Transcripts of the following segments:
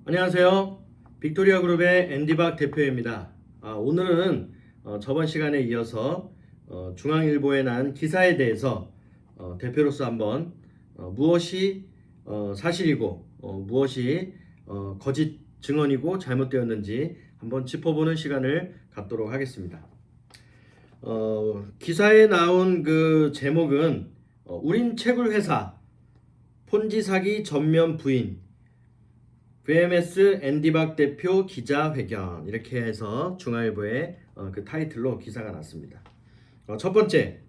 안녕하세요. 빅토리아 그룹의 앤디박 대표입니다. 오늘은 저번 시간에 이어서 중앙일보에 난 기사에 대해서 대표로서 한번 무엇이 사실이고 무엇이 거짓 증언이고 잘못되었는지 한번 짚어보는 시간을 갖도록 하겠습니다. 기사에 나온 그 제목은 우린 채굴 회사 폰지 사기 전면 부인 VMS 앤디박 대표 기자회견 이렇게 해서 중앙일보의 그 타이틀로 기사가 났습니다. 첫 번째,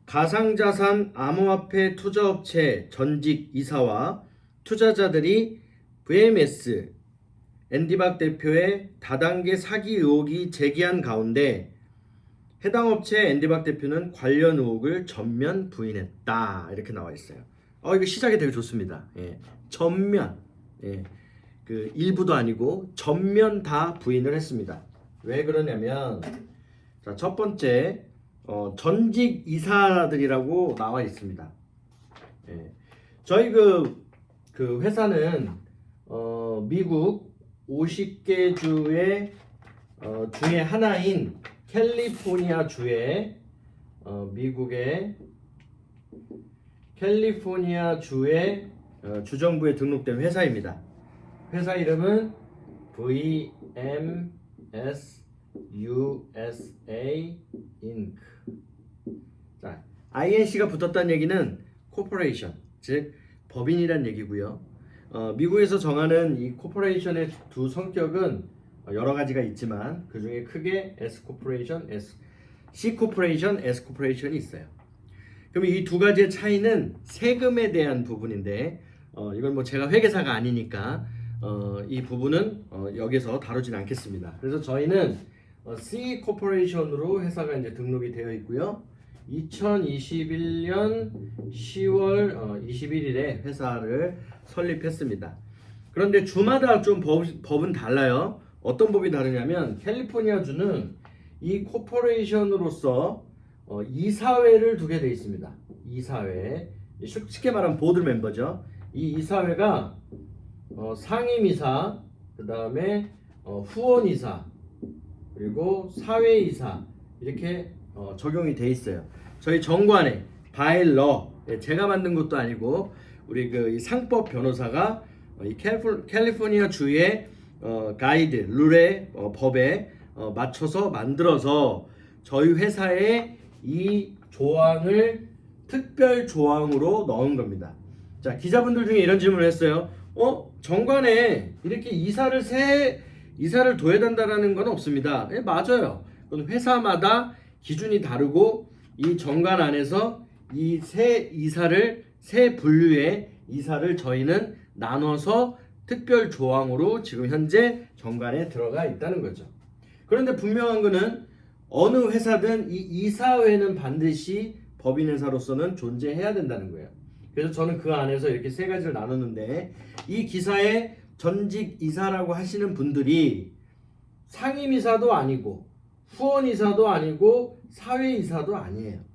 가상자산 암호화폐 투자업체 전직 이사와 투자자들이 VMS 앤디박 대표의 다단계 사기 의혹이 제기한 가운데 해당 업체 앤디박 대표는 관련 의혹을 전면 부인했다 이렇게 나와 있어요. 이거 시작이 되게 좋습니다. 전면. 그 일부도 아니고 전면 다 부인을 했습니다. 왜 그러냐면 자, 첫 번째 전직 이사들이라고 나와 있습니다. 저희 그 회사는 미국 50개 주의 중에 하나인 캘리포니아 주의 미국의 캘리포니아 주의 주정부에 등록된 회사입니다. 회사 이름은 VMS USA Inc. 자, INC가 붙었다는 얘기는 코퍼레이션, 즉 법인이란 얘기고요. 미국에서 정하는 이 코퍼레이션의 두 성격은 여러 가지가 있지만 그 중에 크게 S 코퍼레이션, C 코퍼레이션, S 코퍼레이션이 있어요. 그럼 이 두 가지의 차이는 세금에 대한 부분인데 이건 뭐 제가 회계사가 아니니까 이 부분은 여기서 다루진 않겠습니다. 그래서 저희는 C 코퍼레이션으로 회사가 이제 등록이 되어 있고요. 2021년 10월 21일에 회사를 설립했습니다. 그런데 주마다 좀 법은 달라요. 어떤 법이 다르냐면 캘리포니아주는 이 코퍼레이션으로서 이사회를 두게 되어 있습니다. 이사회, 쉽게 말하면 보드 멤버죠. 이 이사회가 상임이사, 그 다음에 후원이사, 그리고 사회이사 이렇게 적용이 돼 있어요. 저희 정관에 바일러, 제가 만든 것도 아니고 우리 그 상법 변호사가 이 캘리포니아 주의 가이드, 룰에 법에 맞춰서 만들어서 저희 회사에 이 조항을 특별 조항으로 넣은 겁니다. 자, 기자분들 중에 이런 질문을 했어요. 정관에 이렇게 이사를 둬야 된다라는 건 없습니다. 맞아요. 그건 회사마다 기준이 다르고 이 정관 안에서 이 세 분류의 이사를 저희는 나눠서 특별 조항으로 지금 현재 정관에 들어가 있다는 거죠. 그런데 분명한 거는 어느 회사든 이 이사회는 반드시 법인회사로서는 존재해야 된다는 거예요. 그래서 저는 그 안에서 이렇게 세 가지를 나눴는데 이 기사에 전직 이사라고 하시는 분들이 상임이사도 아니고 후원이사도 아니고 사회이사도 아니에요.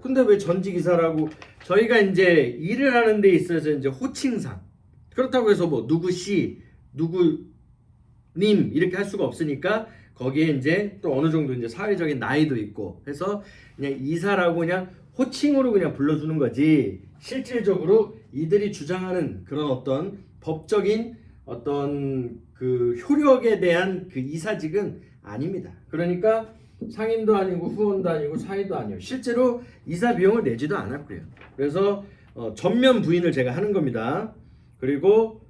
근데 왜 전직 이사라고? 저희가 이제 일을 하는 데 있어서 이제 호칭상 그렇다고 해서 뭐 누구 씨, 누구 님 이렇게 할 수가 없으니까 거기에 이제 또 어느 정도 이제 사회적인 나이도 있고 해서 그냥 이사라고 그냥 호칭으로 그냥 불러주는 거지 실질적으로 이들이 주장하는 그런 어떤 법적인 어떤 그 효력에 대한 그 이사직은 아닙니다. 그러니까 상임도 아니고 후원도 아니고 사회도 아니에요. 실제로 이사 비용을 내지도 않았고요. 그래서 전면 부인을 제가 하는 겁니다. 그리고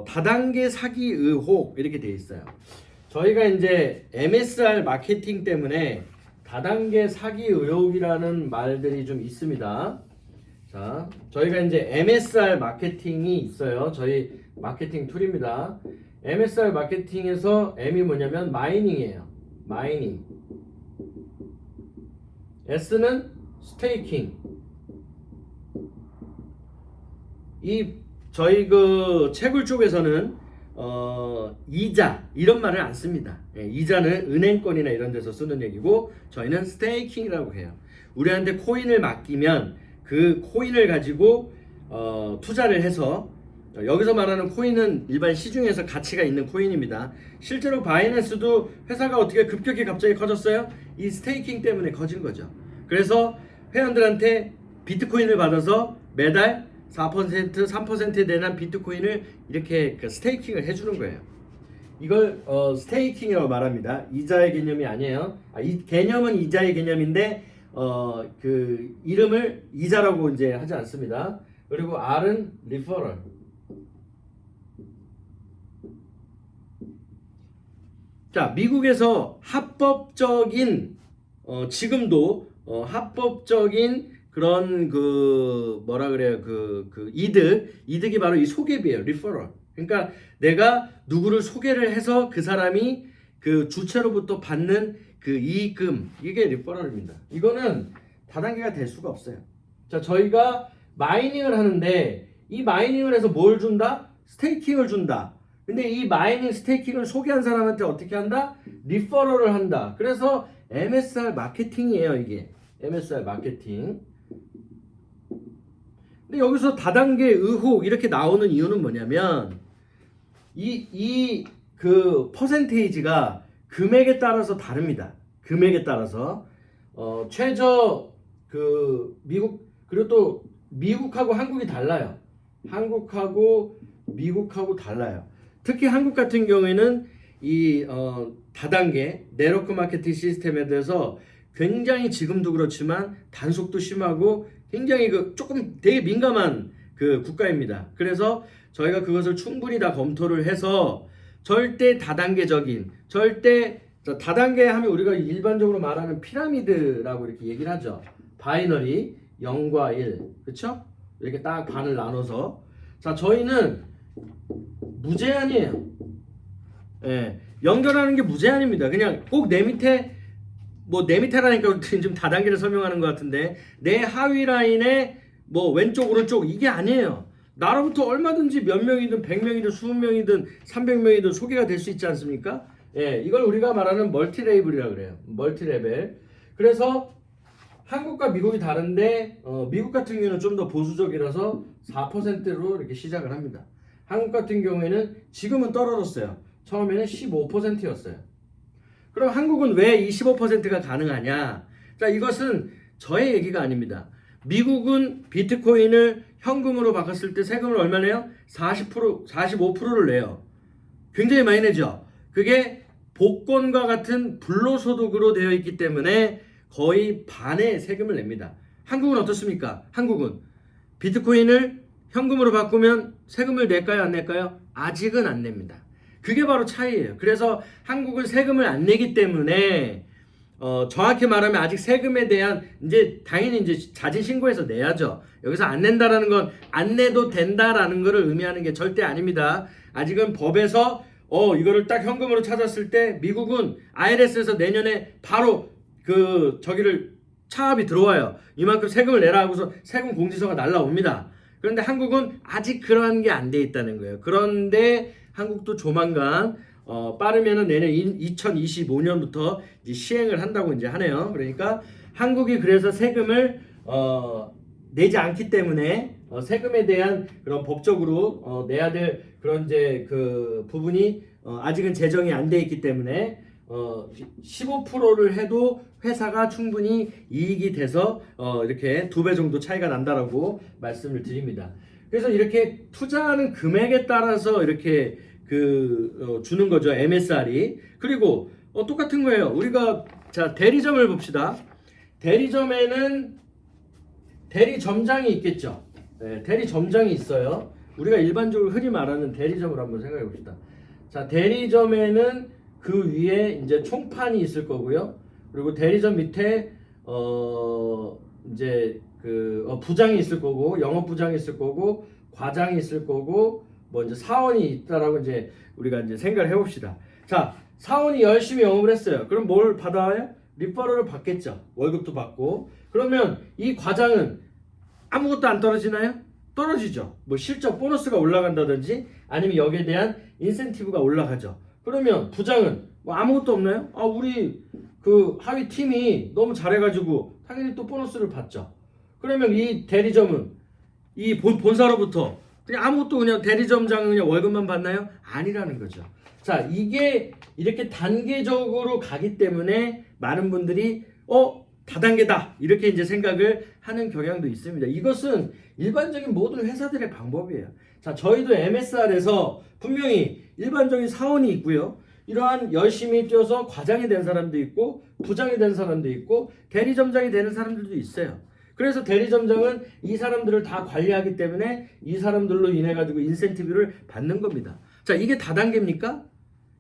다단계 사기 의혹 이렇게 돼 있어요. 저희가 이제 MSR 마케팅 때문에 다단계 사기 의혹이라는 말들이 좀 있습니다. 자, 저희가 이제 MSR 마케팅이 있어요. 저희 마케팅 툴입니다. MSR 마케팅에서 M이 뭐냐면 마이닝이에요. 마이닝. S는 스테이킹. 이 저희 그 채굴 쪽에서는 이자 이런 말을 안 씁니다. 이자는 은행권이나 이런 데서 쓰는 얘기고 저희는 스테이킹이라고 해요. 우리한테 코인을 맡기면 그 코인을 가지고 투자를 해서 여기서 말하는 코인은 일반 시중에서 가치가 있는 코인입니다. 실제로 바이낸스도 회사가 어떻게 급격히 갑자기 커졌어요? 이 스테이킹 때문에 커진 거죠. 그래서 회원들한테 비트코인을 받아서 매달 4%, 3%에 대한 비트코인을 이렇게 그 스테이킹을 해주는 거예요. 이걸 스테이킹이라고 말합니다. 이자의 개념이 아니에요. 이 개념은 이자의 개념인데 그 이름을 이자라고 이제 하지 않습니다. 그리고 R은 리퍼럴. 자, 미국에서 합법적인 지금도 합법적인 그런 그 뭐라 그래요? 그 이득이 바로 이 소개비예요. 리퍼럴. 그러니까 내가 누구를 소개를 해서 그 사람이 그 주체로부터 받는 그 이익금, 이게 리퍼럴입니다. 이거는 다단계가 될 수가 없어요. 자, 저희가 마이닝을 하는데 이 마이닝을 해서 뭘 준다? 스테이킹을 준다. 근데 이 마이닝 스테이킹을 소개한 사람한테 어떻게 한다? 리퍼럴을 한다. 그래서 MSR 마케팅이에요, 이게. MSR 마케팅. 근데 여기서 다단계 의혹 이렇게 나오는 이유는 뭐냐면 그 퍼센테이지가 금액에 따라서 다릅니다. 금액에 따라서 최저 그 미국, 그리고 또 미국하고 한국이 달라요. 한국하고 미국하고 달라요. 특히 한국 같은 경우에는 이 다단계 네트워크 마케팅 시스템에 대해서 굉장히 지금도 그렇지만 단속도 심하고 굉장히 그 조금 되게 민감한 그 국가입니다. 그래서 저희가 그것을 충분히 다 검토를 해서 절대 다단계적인, 절대 다단계 하면 우리가 일반적으로 말하는 피라미드라고 이렇게 얘기를 하죠. 바이너리 0과 1, 그렇죠? 이렇게 딱 반을 나눠서. 자, 저희는 무제한이에요. 예, 연결하는 게 무제한입니다. 그냥 꼭 내 밑에, 뭐 내 밑에라니까 지금 다단계를 설명하는 것 같은데 내 하위 라인에 뭐 왼쪽 오른쪽 이게 아니에요. 나로부터 얼마든지 몇 명이든 100명이든 20명이든 300명이든 소개가 될 수 있지 않습니까? 예, 이걸 우리가 말하는 멀티레이블이라고 그래요. 멀티레벨. 그래서 한국과 미국이 다른데 미국 같은 경우는 좀 더 보수적이라서 4%로 이렇게 시작을 합니다. 한국 같은 경우에는 지금은 떨어졌어요. 처음에는 15%였어요. 그럼 한국은 왜 이 15%가 가능하냐? 자, 이것은 저의 얘기가 아닙니다. 미국은 비트코인을 현금으로 바꿨을 때 세금을 얼마 내요? 40%, 45%를 내요. 굉장히 많이 내죠. 그게 복권과 같은 불로소득으로 되어 있기 때문에 거의 반의 세금을 냅니다. 한국은 어떻습니까? 한국은 비트코인을 현금으로 바꾸면 세금을 낼까요? 안 낼까요? 아직은 안 냅니다. 그게 바로 차이예요. 그래서 한국은 세금을 안 내기 때문에 정확히 말하면 아직 세금에 대한 이제 당연히 이제 자진 신고해서 내야죠. 여기서 안 낸다라는 건 안 내도 된다라는 것을 의미하는 게 절대 아닙니다. 아직은 법에서 이거를 딱 현금으로 찾았을 때 미국은 IRS에서 내년에 바로 그 저기를 차압이 들어와요. 이만큼 세금을 내라 하고서 세금 공지서가 날라옵니다. 그런데 한국은 아직 그러한 게 안 돼 있다는 거예요. 그런데 한국도 조만간 빠르면은 내년 2025년부터 이제 시행을 한다고 이제 하네요. 그러니까 한국이 그래서 세금을 내지 않기 때문에 세금에 대한 그런 법적으로 내야 될 그런 이제 그 부분이 아직은 제정이 안 돼 있기 때문에 15%를 해도 회사가 충분히 이익이 돼서 이렇게 2배 정도 차이가 난다라고 말씀을 드립니다. 그래서 이렇게 투자하는 금액에 따라서 이렇게 주는 거죠. MSR이. 그리고 똑같은 거예요. 우리가 자 대리점을 봅시다. 대리점에는 대리점장이 있겠죠. 네, 대리점장이 있어요. 우리가 일반적으로 흔히 말하는 대리점을 한번 생각해 봅시다. 자, 대리점에는 그 위에 이제 총판이 있을 거고요. 그리고 대리점 밑에 이제 부장이 있을 거고, 영업부장이 있을 거고, 과장이 있을 거고, 뭐 이제 사원이 있다라고 이제 우리가 이제 생각을 해봅시다. 자, 사원이 열심히 영업을 했어요. 그럼 뭘 받아요? 리퍼럴을 받겠죠. 월급도 받고. 그러면 이 과장은 아무것도 안 떨어지나요? 떨어지죠. 뭐 실적 보너스가 올라간다든지 아니면 여기에 대한 인센티브가 올라가죠. 그러면 부장은 뭐 아무것도 없나요? 우리 그 하위 팀이 너무 잘해가지고 당연히 또 보너스를 받죠. 그러면 이 대리점은 이 본사로부터 그냥 아무것도 그냥 대리점장은 그냥 월급만 받나요? 아니라는 거죠. 자, 이게 이렇게 단계적으로 가기 때문에 많은 분들이 다단계다 이렇게 이제 생각을 하는 경향도 있습니다. 이것은 일반적인 모든 회사들의 방법이에요. 자, 저희도 MSR에서 분명히 일반적인 사원이 있고요. 이러한 열심히 뛰어서 과장이 된 사람도 있고 부장이 된 사람도 있고 대리점장이 되는 사람들도 있어요. 그래서 대리점장은 이 사람들을 다 관리하기 때문에 이 사람들로 인해 가지고 인센티브를 받는 겁니다. 자, 이게 다단계입니까?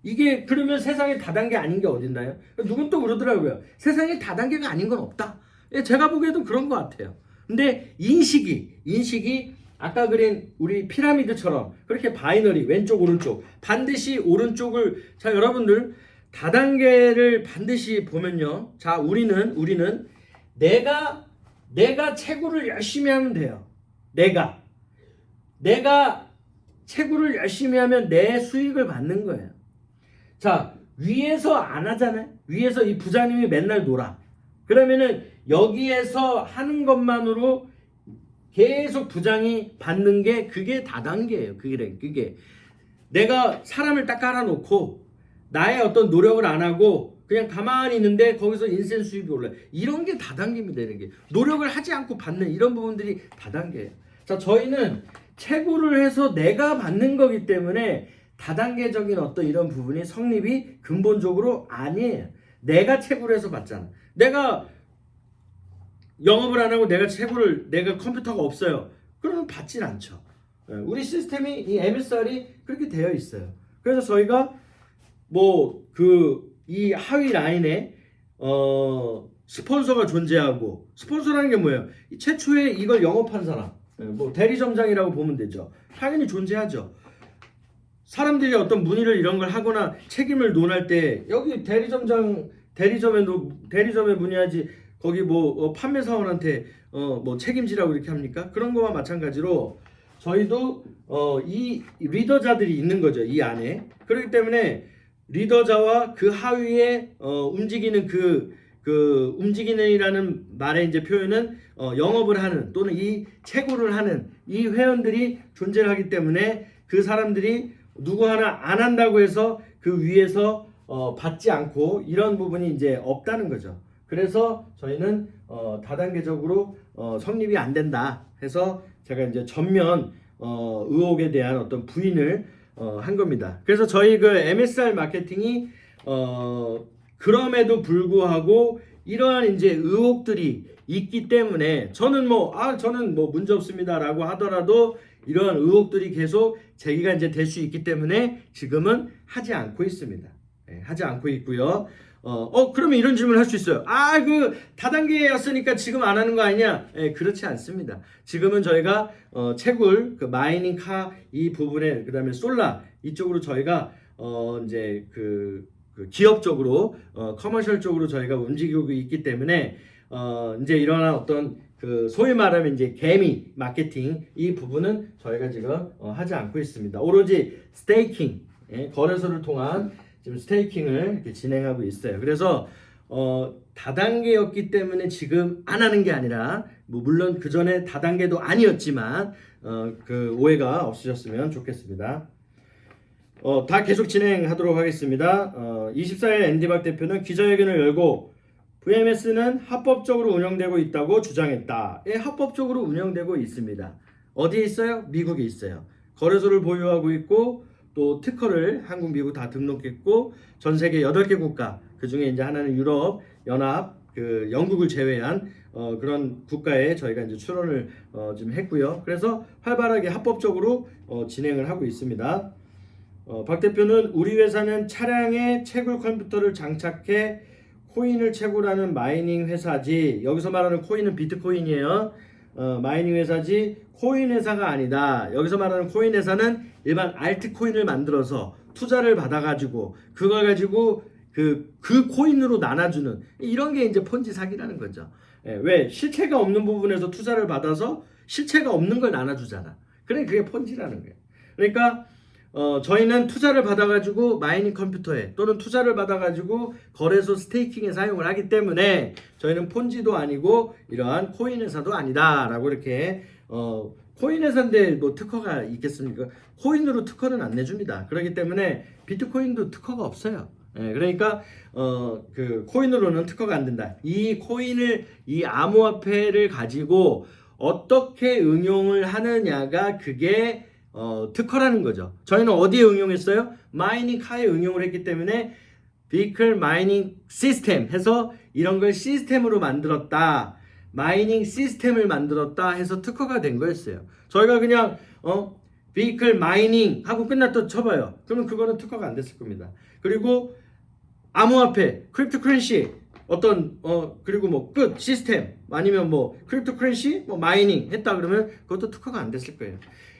이게 그러면 세상에 다단계 아닌 게 어딨나요? 누군 또 그러더라고요. 세상에 다단계가 아닌 건 없다. 제가 보기에도 그런 것 같아요. 근데 인식이 아까 그린 우리 피라미드처럼 그렇게 바이너리 왼쪽 오른쪽 반드시 오른쪽을 자 여러분들 다단계를 반드시 보면요. 자 우리는 내가 채굴을 열심히 하면 돼요. 내가 채굴을 열심히 하면 내 수익을 받는 거예요. 자, 위에서 안 하잖아요. 위에서 이 부장님이 맨날 놀아. 그러면은 여기에서 하는 것만으로 계속 부장이 받는 게 그게 다단계예요. 그게 내가 사람을 딱 깔아놓고 나의 어떤 노력을 안 하고 그냥 가만히 있는데 거기서 인센 수입이 올라요. 이런 게 다단계입니다. 이런 게 노력을 하지 않고 받는 이런 부분들이 다단계예요. 자, 저희는 채굴을 해서 내가 받는 거기 때문에 다단계적인 어떤 이런 부분이 성립이 근본적으로 아니에요. 내가 채굴을 해서 받잖아. 내가 영업을 안 하고 내가 컴퓨터가 없어요. 그러면 받진 않죠. 우리 시스템이 이 MSR이 그렇게 되어 있어요. 그래서 저희가 이 하위 라인에 스폰서가 존재하고 스폰서라는 게 뭐예요? 최초에 이걸 영업한 사람, 대리점장이라고 보면 되죠. 당연히 존재하죠. 사람들이 어떤 문의를 이런 걸 하거나 책임을 논할 때 여기 대리점에 문의하지 거기 판매사원한테 책임지라고 이렇게 합니까? 그런 거와 마찬가지로 저희도 이 리더자들이 있는 거죠. 이 안에. 그렇기 때문에 리더자와 그 하위에 움직이는 움직이는이라는 말의 이제 표현은 영업을 하는 또는 이 채굴을 하는 이 회원들이 존재를 하기 때문에 그 사람들이 누구 하나 안 한다고 해서 그 위에서 받지 않고 이런 부분이 이제 없다는 거죠. 그래서 저희는 다단계적으로 성립이 안 된다 해서 제가 이제 전면 의혹에 대한 어떤 부인을 한 겁니다. 그래서 저희 그 MSR 마케팅이 그럼에도 불구하고 이러한 이제 의혹들이 있기 때문에 저는 문제 없습니다라고 하더라도 이러한 의혹들이 계속 제기가 이제 될 수 있기 때문에 지금은 하지 않고 있습니다. 하지 않고 있고요. 그러면 이런 질문을 할 수 있어요. 그 다단계였으니까 지금 안 하는 거 아니냐? 그렇지 않습니다. 지금은 저희가 채굴, 그 마이닝 카 이 부분에 그다음에 솔라 이쪽으로 저희가 이제 그 기업적으로 커머셜 쪽으로 저희가 움직이고 있기 때문에 이제 이러한 어떤 그 소위 말하면 이제 개미 마케팅 이 부분은 저희가 지금 하지 않고 있습니다. 오로지 스테이킹 거래소를 통한 지금 스테이킹을 이렇게 진행하고 있어요. 그래서 다단계였기 때문에 지금 안 하는 게 아니라 물론 그 전에 다단계도 아니었지만 그 오해가 없으셨으면 좋겠습니다. 다 계속 진행하도록 하겠습니다. 24일 앤디박 대표는 기자회견을 열고 VMS는 합법적으로 운영되고 있다고 주장했다. 합법적으로 운영되고 있습니다. 어디에 있어요? 미국에 있어요. 거래소를 보유하고 있고 또 특허를 한국, 미국 다 등록했고 전 세계 8개 국가 그 중에 이제 하나는 유럽 연합 영국을 제외한 그런 국가에 저희가 이제 출원을 좀 했고요. 그래서 활발하게 합법적으로 진행을 하고 있습니다. 박 대표는 우리 회사는 차량에 채굴 컴퓨터를 장착해 코인을 채굴하는 마이닝 회사지. 여기서 말하는 코인은 비트코인이에요. 마이닝 회사지 코인 회사가 아니다. 여기서 말하는 코인 회사는 일반 알트코인을 만들어서 투자를 받아가지고 그걸 가지고 그 코인으로 나눠주는 이런 게 이제 폰지 사기라는 거죠. 왜 실체가 없는 부분에서 투자를 받아서 실체가 없는 걸 나눠주잖아. 그게 폰지라는 거예요. 그러니까 저희는 투자를 받아가지고 마이닝 컴퓨터에 또는 투자를 받아가지고 거래소 스테이킹에 사용을 하기 때문에 저희는 폰지도 아니고 이러한 코인 회사도 아니다 라고 이렇게 코인 회사인데 뭐 특허가 있겠습니까? 코인으로 특허는 안 내줍니다. 그렇기 때문에 비트코인도 특허가 없어요. 예, 그러니까 그 코인으로는 특허가 안 된다. 이 코인을 이 암호화폐를 가지고 어떻게 응용을 하느냐가 그게 특허라는 거죠. 저희는 어디에 응용했어요? 마이닝 카에 응용을 했기 때문에 Vehicle Mining System 해서 이런 걸 시스템으로 만들었다. 마이닝 시스템을 만들었다 해서 특허가 된 거였어요. 저희가 그냥 Vehicle Mining 하고 끝났다 쳐봐요. 그러면 그거는 특허가 안 됐을 겁니다. 그리고 암호화폐, 크립토커런시 어떤 그리고 뭐 끝 시스템 아니면 뭐 크립토커런시 뭐 마이닝 했다 그러면 그것도 특허가 안 됐을 거예요.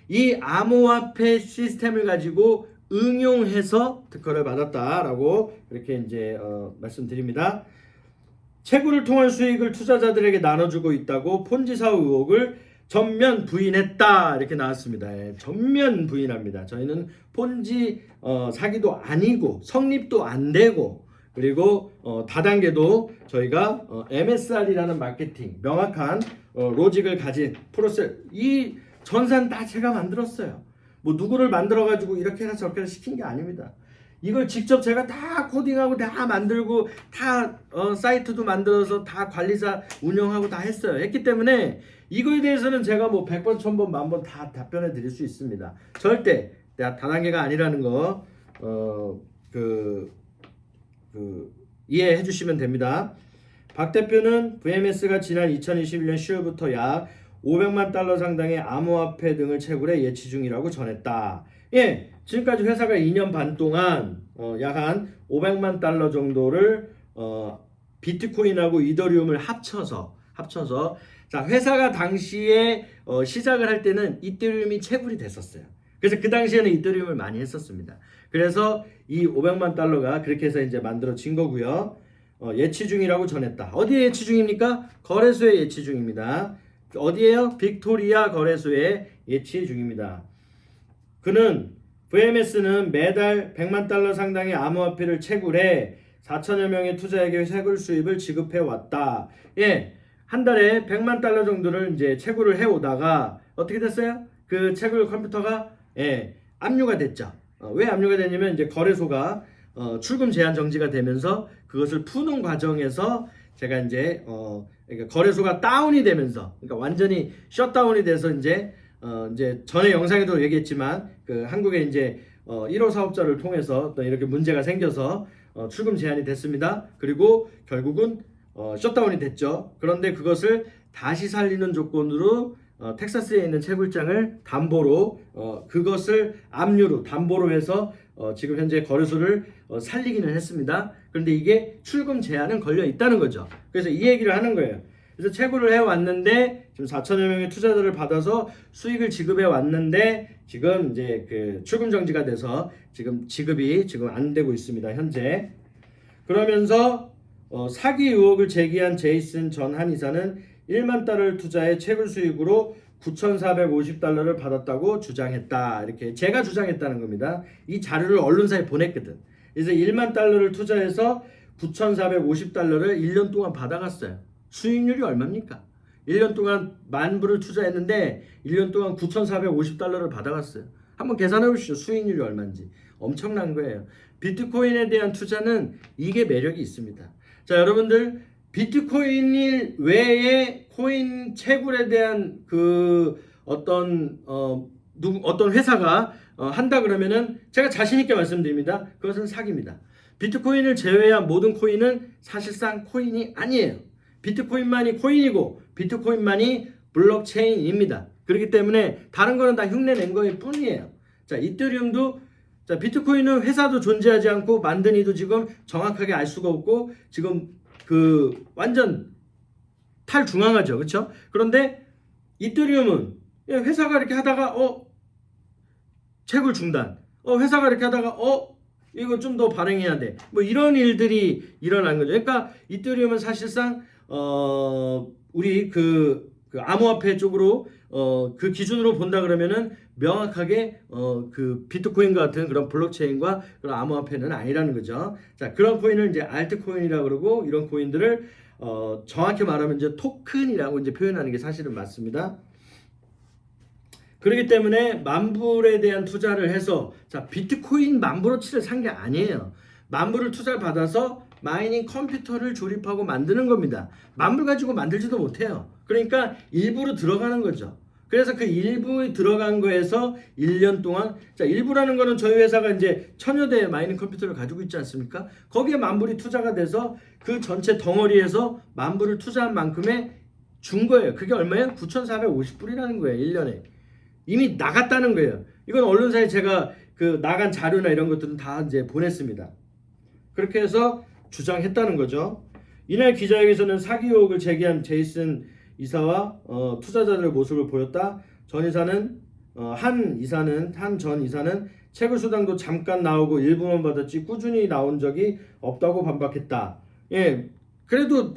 이 암호화폐 시스템을 가지고 응용해서 특허를 받았다라고 이렇게 이제 말씀드립니다. 채굴을 통한 수익을 투자자들에게 나눠주고 있다고 폰지 사업 의혹을 전면 부인했다 이렇게 나왔습니다. 예, 전면 부인합니다. 저희는 폰지 사기도 아니고 성립도 안 되고 그리고 다단계도 저희가 MSR이라는 마케팅 명확한 로직을 가진 프로세스 이 전산 다 제가 만들었어요. 뭐 누구를 만들어 가지고 이렇게 해서 저렇게 해서 시킨 게 아닙니다. 이걸 직접 제가 다 코딩하고 다 만들고 다 사이트도 만들어서 다 관리자 운영하고 다 했어요. 했기 때문에 이거에 대해서는 제가 뭐 100번, 1000번, 만번 다 답변해 드릴 수 있습니다. 절대 내가 다단계가 아니라는 거 이해해 주시면 됩니다. 박 대표는 VMS가 지난 2021년 10월부터 약 500만 달러 상당의 암호화폐 등을 채굴해 예치 중이라고 전했다. 예, 지금까지 회사가 2년 반 동안 약 한 500만 달러 정도를 비트코인하고 이더리움을 합쳐서 자 회사가 당시에 시작을 할 때는 이더리움이 채굴이 됐었어요. 그래서 그 당시에는 이더리움을 많이 했었습니다. 그래서 이 500만 달러가 그렇게 해서 이제 만들어진 거고요. 예치 중이라고 전했다. 어디에 예치 중입니까? 거래소에 예치 중입니다. 어디에요? 빅토리아 거래소에 예치 중입니다. 그는 VMS는 매달 100만 달러 상당의 암호화폐를 채굴해 4천여 명의 투자에게 채굴 수입을 지급해 왔다. 예, 한 달에 100만 달러 정도를 이제 채굴을 해 오다가 어떻게 됐어요? 그 채굴 컴퓨터가 압류가 됐죠. 왜 압류가 됐냐면 이제 거래소가 출금 제한 정지가 되면서 그것을 푸는 과정에서 제가 이제 그러니까 거래소가 다운이 되면서 그러니까 완전히 셧다운이 돼서 이제 전에 영상에도 얘기했지만 그 한국의 이제 1호 사업자를 통해서 또 이렇게 문제가 생겨서 출금 제한이 됐습니다. 그리고 결국은 셧다운이 됐죠. 그런데 그것을 다시 살리는 조건으로 텍사스에 있는 채굴장을 담보로 그것을 압류로 담보로 해서 지금 현재 거래소를 살리기는 했습니다. 그런데 이게 출금 제한은 걸려 있다는 거죠. 그래서 이 얘기를 하는 거예요. 그래서 채굴을 해왔는데 지금 4천여 명의 투자자를 받아서 수익을 지급해 왔는데 지금 이제 그 출금 정지가 돼서 지금 지급이 지금 안 되고 있습니다. 현재. 그러면서 사기 의혹을 제기한 제이슨 전 한이사는 1만 달러를 투자해 채굴 수익으로 9,450달러를 받았다고 주장했다. 이렇게 제가 주장했다는 겁니다. 이 자료를 언론사에 보냈거든. 그래서 1만 달러를 투자해서 9,450달러를 1년 동안 받아갔어요. 수익률이 얼마입니까? 1년 동안 10,000불을 투자했는데 1년 동안 9,450달러를 받아갔어요. 한번 계산해 보시죠. 수익률이 얼마인지. 엄청난 거예요. 비트코인에 대한 투자는 이게 매력이 있습니다. 자, 여러분들 비트코인 외에 코인 채굴에 대한 그 어떤 회사가 한다 그러면은 제가 자신 있게 말씀드립니다. 그것은 사기입니다. 비트코인을 제외한 모든 코인은 사실상 코인이 아니에요. 비트코인만이 코인이고 비트코인만이 블록체인입니다. 그렇기 때문에 다른 거는 다 흉내 낸 거일 뿐이에요. 자, 이더리움도 자, 비트코인은 회사도 존재하지 않고 만든 이도 지금 정확하게 알 수가 없고 지금 그 완전 탈중앙하죠. 그렇죠? 그런데 이더리움은 회사가 이렇게 하다가 채굴 중단. 회사가 이렇게 하다가 이거 좀 더 발행해야 돼. 뭐 이런 일들이 일어난 거죠. 그러니까 이더리움은 사실상 우리 그 암호화폐 쪽으로 그 기준으로 본다 그러면은 명확하게 그 비트코인과 같은 그런 블록체인과 그런 암호화폐는 아니라는 거죠. 자, 그런 코인을 이제 알트코인이라고 그러고 이런 코인들을 정확히 말하면 이제 토큰이라고 이제 표현하는 게 사실은 맞습니다. 그렇기 때문에 만불에 대한 투자를 해서 자 비트코인 만불어치를 산 게 아니에요. 만불을 투자를 받아서 마이닝 컴퓨터를 조립하고 만드는 겁니다. 만불 가지고 만들지도 못해요. 그러니까 일부로 들어가는 거죠. 그래서 그 일부에 들어간 거에서 1년 동안 자 일부라는 거는 저희 회사가 이제 1000여 대의 마이닝 컴퓨터를 가지고 있지 않습니까? 거기에 만불이 투자가 돼서 그 전체 덩어리에서 만불을 투자한 만큼의 준 거예요. 그게 얼마예요? 9,450불이라는 거예요. 1년에. 이미 나갔다는 거예요. 이건 언론사에 제가 그 나간 자료나 이런 것들은 다 이제 보냈습니다. 그렇게 해서 주장했다는 거죠. 이날 기자회견에서는 사기 의혹을 제기한 제이슨 이사와 투자자들의 모습을 보였다. 전 이사는 한 전 이사는 채굴 수당도 잠깐 나오고 일부만 받았지 꾸준히 나온 적이 없다고 반박했다. 예, 그래도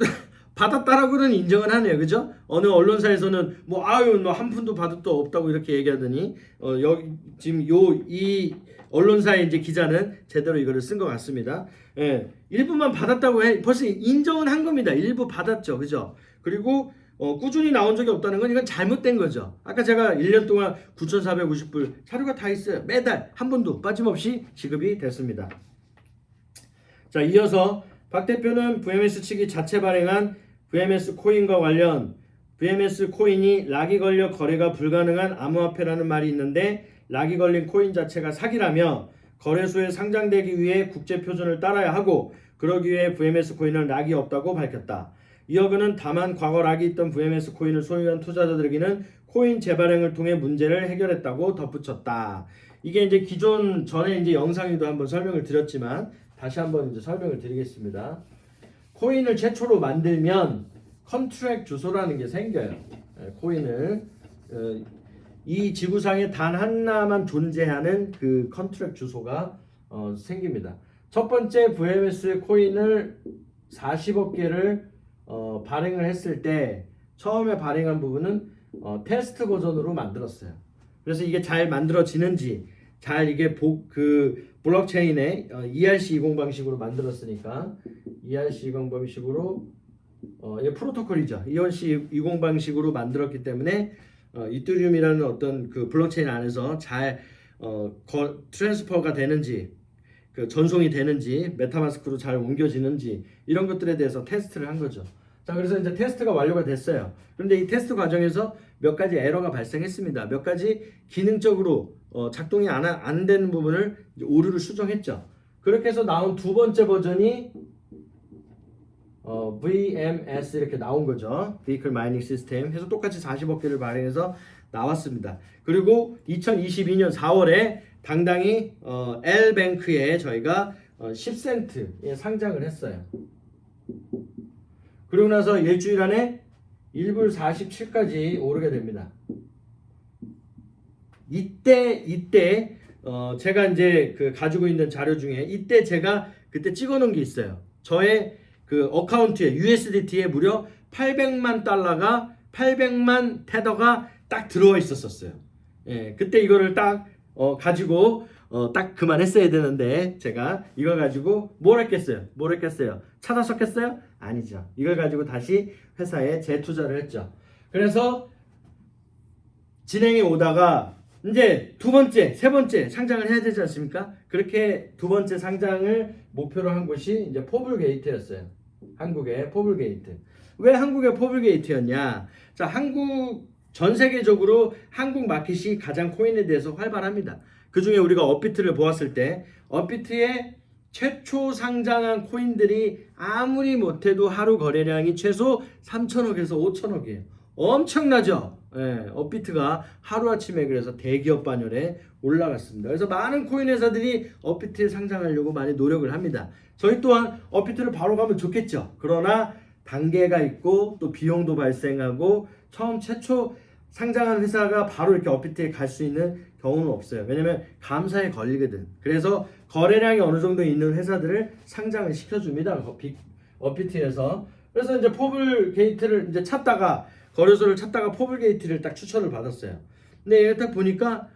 받았다라고는 인정을 하네요, 그죠? 어느 언론사에서는 뭐 아유 뭐 한 푼도 받을 도 없다고 이렇게 얘기하더니 여기 지금 이 언론사의 이제 기자는 제대로 이거를 쓴 것 같습니다. 예, 일부만 받았다고 해 벌써 인정은 한 겁니다. 일부 받았죠, 그죠? 그리고 꾸준히 나온 적이 없다는 건 이건 잘못된 거죠. 아까 제가 1년 동안 9,450불 자료가 다 있어요. 매달 한 번도 빠짐없이 지급이 됐습니다. 자, 이어서 박 대표는 VMS 측이 자체 발행한 VMS 코인과 관련 VMS 코인이 락이 걸려 거래가 불가능한 암호화폐라는 말이 있는데 락이 걸린 코인 자체가 사기라며 거래소에 상장되기 위해 국제 표준을 따라야 하고 그러기 위해 VMS 코인은 락이 없다고 밝혔다. 이어 그는 다만 과거 락이 있던 VMS 코인을 소유한 투자자들에게는 코인 재발행을 통해 문제를 해결했다고 덧붙였다. 이게 이제 기존 전에 이제 영상에도 한번 설명을 드렸지만 다시 한번 이제 설명을 드리겠습니다. 코인을 최초로 만들면 컨트랙 주소라는 게 생겨요. 코인을 이 지구상에 단 하나만 존재하는 그 컨트랙 주소가 생깁니다. 첫 번째 VMS 코인을 40억 개를 발행을 했을 때 처음에 발행한 부분은 테스트 버전으로 만들었어요. 그래서 이게 잘 만들어지는지 잘 이게 그 블록체인에 ERC20 방식으로 만들었으니까 ERC20 방식으로 이게 프로토콜이죠. ERC20 방식으로 만들었기 때문에 이더리움이라는 어떤 그 블록체인 안에서 잘 트랜스퍼가 되는지 그 전송이 되는지 메타마스크로 잘 옮겨지는지 이런 것들에 대해서 테스트를 한 거죠. 자, 그래서 이제 테스트가 완료가 됐어요. 그런데 이 테스트 과정에서 몇 가지 에러가 발생했습니다. 몇 가지 기능적으로 작동이 안 되는 부분을 이제 오류를 수정했죠. 그렇게 해서 나온 두 번째 버전이 VMS 이렇게 나온 거죠. Vehicle Mining System 해서 똑같이 40억 개를 발행해서 나왔습니다. 그리고 2022년 4월에 당당히 L뱅크에 저희가 10센트에 상장을 했어요. 그리고 나서 일주일 안에 1불 47까지 오르게 됩니다. 이때 제가 이제 그 가지고 있는 자료 중에 이때 제가 그때 찍어놓은 게 있어요. 저의 그 어카운트에 USDT에 무려 800만 달러가 800만 테더가 딱 들어와 있었어요. 예, 그때 이거를 딱 가지고 딱 그만했어야 되는데 제가 이걸 가지고 뭘 했겠어요? 찾아섰겠어요? 아니죠. 이걸 가지고 다시 회사에 재투자를 했죠. 그래서 진행해 오다가 이제 두 번째, 세 번째 상장을 해야 되지 않습니까? 그렇게 두 번째 상장을 목표로 한 곳이 이제 포블게이트였어요. 한국의 포블게이트. 왜 한국의 포블게이트였냐? 자, 전 세계적으로 한국 마켓이 가장 코인에 대해서 활발합니다. 그 중에 우리가 업비트를 보았을 때 업비트에 최초 상장한 코인들이 아무리 못해도 하루 거래량이 최소 3천억에서 5천억이에요. 엄청나죠? 예, 업비트가 하루아침에 그래서 대기업 반열에 올라갔습니다. 그래서 많은 코인 회사들이 업비트에 상장하려고 많이 노력을 합니다. 저희 또한 업비트를 바로 가면 좋겠죠. 그러나 단계가 있고 또 비용도 발생하고 최초 상장한 회사가 바로 이렇게 업비트에 갈 수 있는 경우는 없어요. 왜냐면 감사에 걸리거든. 그래서 거래량이 어느 정도 있는 회사들을 상장을 시켜줍니다. 업비트에서. 그래서 이제 포블게이트를 이제 찾다가 거래소를 찾다가 포블게이트를 딱 추천을 받았어요. 근데 얘가 딱 보니까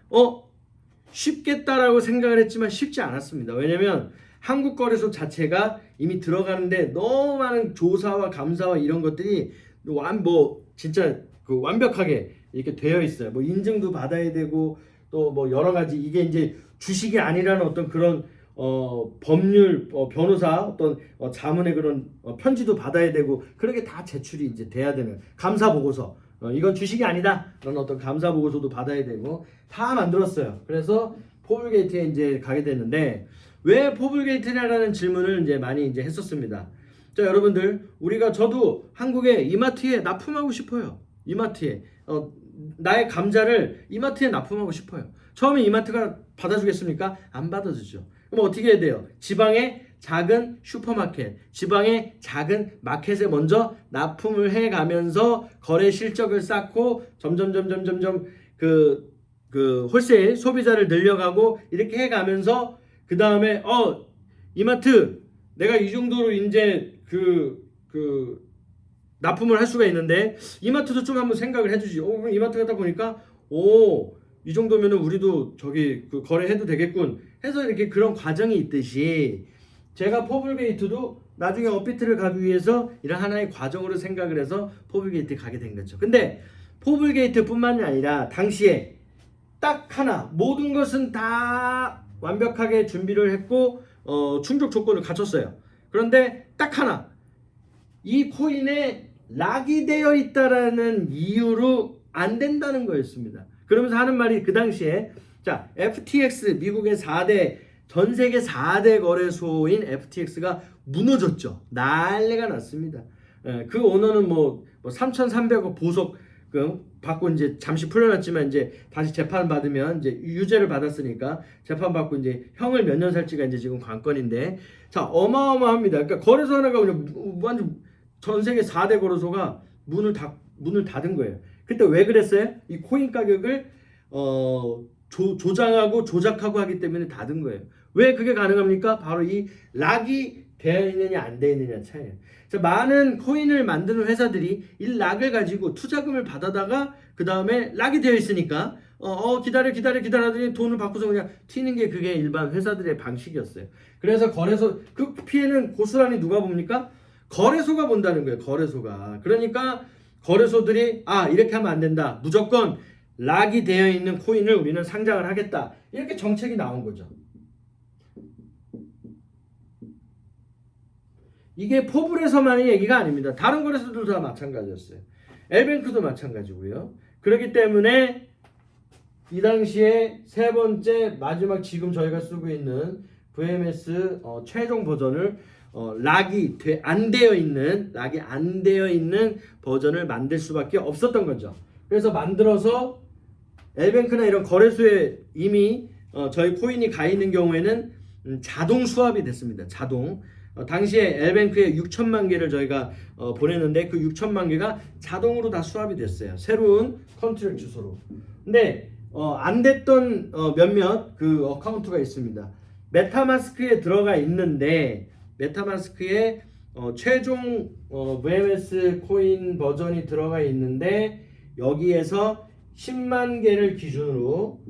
쉽겠다라고 생각을 했지만 쉽지 않았습니다. 왜냐면 한국 거래소 자체가 이미 들어가는데 너무 많은 조사와 감사와 이런 것들이 진짜 그 완벽하게 이렇게 되어 있어요. 뭐 인증도 받아야 되고 또 뭐 여러 가지 이게 이제 주식이 아니라는 어떤 그런 법률 변호사 어떤 자문의 그런 편지도 받아야 되고 그렇게 다 제출이 이제 돼야 되는 감사 보고서 이건 주식이 아니다 그런 어떤 감사 보고서도 받아야 되고 다 만들었어요. 그래서 포블게이트에 이제 가게 됐는데 왜 포블게이트냐라는 질문을 이제 많이 이제 했었습니다. 자 여러분들 우리가 저도 한국에 이마트에 납품하고 싶어요. 이마트에 나의 감자를 이마트에 납품하고 싶어요. 처음에 이마트가 받아주겠습니까? 안 받아주죠. 그럼 어떻게 해야 돼요? 지방의 작은 슈퍼마켓, 지방의 작은 마켓에 먼저 납품을 해가면서 거래 실적을 쌓고 점점 그 홀세일 소비자를 늘려가고 이렇게 해가면서 그 다음에 이마트 내가 이 정도로 이제 그 납품을 할 수가 있는데 이마트도 좀 한번 생각을 해주지. 그럼 이마트 가다 보니까 이 정도면은 우리도 저기 그 거래해도 되겠군 해서 이렇게 그런 과정이 있듯이 제가 포블게이트도 나중에 업비트를 가기 위해서 이런 하나의 과정으로 생각을 해서 포블게이트에 가게 된 거죠. 근데 포블게이트뿐만이 아니라 당시에 딱 하나 모든 것은 다 완벽하게 준비를 했고 충족 조건을 갖췄어요. 그런데 딱 하나 이 코인에 락이 되어 있다라는 이유로 안 된다는 거였습니다. 그러면서 하는 말이 그 당시에 자 FTX 미국의 4대 전 세계 4대 거래소인 FTX가 무너졌죠. 난리가 났습니다. 그 오너는 뭐 3,300억 보석금 받고 이제 잠시 풀려났지만 이제 다시 재판 받으면 이제 유죄를 받았으니까 재판 받고 이제 형을 몇 년 살지가 이제 지금 관건인데 자 어마어마합니다. 그러니까 거래소 하나가 그냥 완전 전 세계 4대 거래소가 문을 닫은 거예요. 그때 왜 그랬어요? 이 코인 가격을 조장하고 조작하고 하기 때문에 닫은 거예요. 왜 그게 가능합니까? 바로 이 락이 되어 있느냐 안 되어 있느냐 차이예요. 자, 많은 코인을 만드는 회사들이 이 락을 가지고 투자금을 받아다가 그 다음에 락이 되어 있으니까 기다려더니 돈을 받고서 그냥 튀는 게 그게 일반 회사들의 방식이었어요. 그래서 거래소 그 피해는 고스란히 누가 봅니까? 거래소가 본다는 거예요. 거래소가. 그러니까 거래소들이 이렇게 하면 안 된다. 무조건 락이 되어 있는 코인을 우리는 상장을 하겠다. 이렇게 정책이 나온 거죠. 이게 포블에서만의 얘기가 아닙니다. 다른 거래소들도 다 마찬가지였어요. 엘뱅크도 마찬가지고요. 그렇기 때문에 이 당시에 세 번째 마지막 지금 저희가 쓰고 있는 VMS 최종 버전을 락이 안 되어 있는 버전을 만들 수밖에 없었던 거죠. 그래서 만들어서 엘뱅크나 이런 거래소에 이미 저희 코인이 가 있는 경우에는 자동 수합이 됐습니다. 자동. 당시에 엘뱅크에 6천만 개를 저희가 보냈는데 그 6천만 개가 자동으로 다 수합이 됐어요. 새로운 컨트랙 주소로. 근데 안 됐던 몇몇 그 어카운트가 있습니다. 메타마스크에 들어가 있는데 메타마스크에 최종 VMS 코인 버전이 들어가 있는데 여기에서 10만 개를 기준으로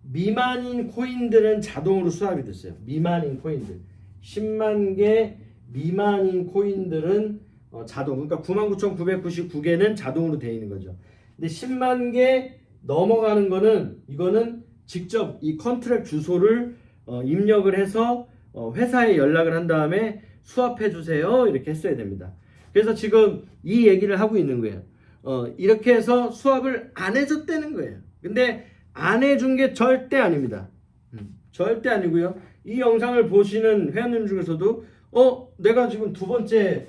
미만인 코인들은 자동으로 수합이 됐어요. 미만인 코인들 10만 개 미만인 코인들은 자동 그러니까 99,999개는 자동으로 되어 있는 거죠. 근데 10만 개 넘어가는 거는 이거는 직접 이 컨트랙 주소를 입력을 해서 회사에 연락을 한 다음에 수합해 주세요 이렇게 했어야 됩니다. 그래서 지금 이 얘기를 하고 있는 거예요. 이렇게 해서 수합을 안 해줬다는 거예요. 근데 안 해준 게 절대 아닙니다. 절대 아니고요. 이 영상을 보시는 회원님 중에서도 내가 지금 두 번째